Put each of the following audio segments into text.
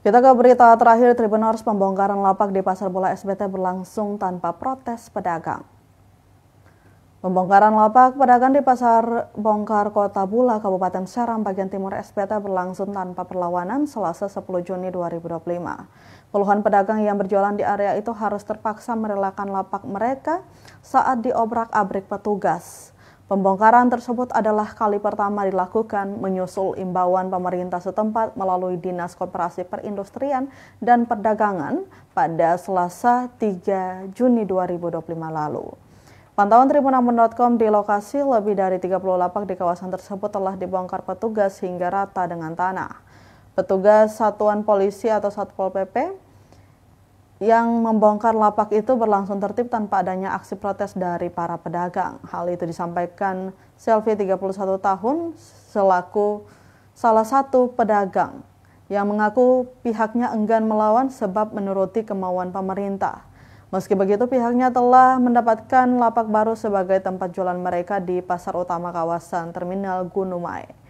Kita ke berita terakhir, Tribuners. Pembongkaran lapak di Pasar Bola SBT berlangsung tanpa protes pedagang. Pembongkaran lapak pedagang di Pasar Bongkar Kota Bula, Kabupaten Serang, bagian timur SBT berlangsung tanpa perlawanan Selasa 10 Juni 2025. Puluhan pedagang yang berjualan di area itu harus terpaksa merelakan lapak mereka saat diobrak-abrik petugas. Pembongkaran tersebut adalah kali pertama dilakukan menyusul imbauan pemerintah setempat melalui Dinas Koperasi Perindustrian dan Perdagangan pada Selasa 3 Juni 2025 lalu. Pantauan Tribunambon.com di lokasi, lebih dari 30 lapak di kawasan tersebut telah dibongkar petugas hingga rata dengan tanah. Petugas Satuan Polisi atau Satpol PP yang membongkar lapak itu berlangsung tertib tanpa adanya aksi protes dari para pedagang. Hal itu disampaikan Selvi, 31 tahun, selaku salah satu pedagang yang mengaku pihaknya enggan melawan sebab menuruti kemauan pemerintah. Meski begitu, pihaknya telah mendapatkan lapak baru sebagai tempat jualan mereka di pasar utama kawasan Terminal Gunumai.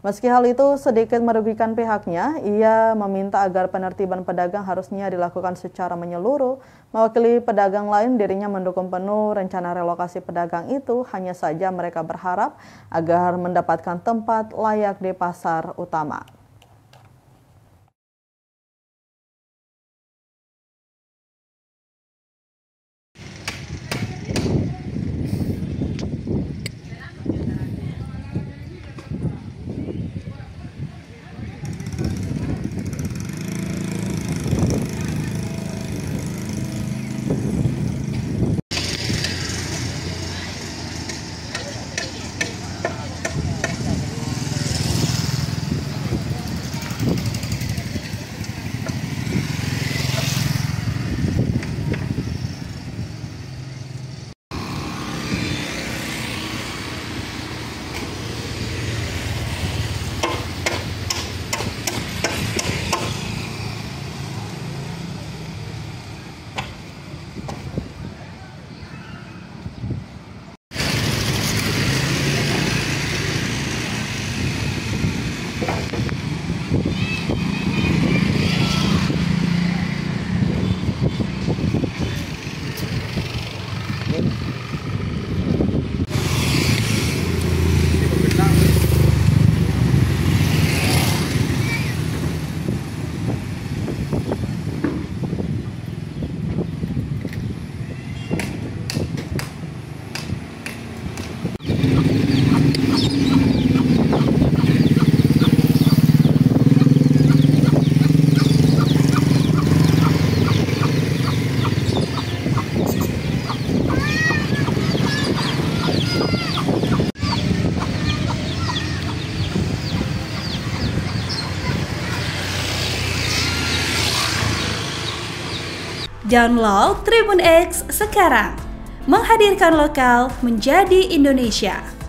Meski hal itu sedikit merugikan pihaknya, ia meminta agar penertiban pedagang harusnya dilakukan secara menyeluruh. Mewakili pedagang lain, dirinya mendukung penuh rencana relokasi pedagang itu, hanya saja mereka berharap agar mendapatkan tempat layak di pasar utama. Download Tribun X sekarang, menghadirkan lokal menjadi Indonesia.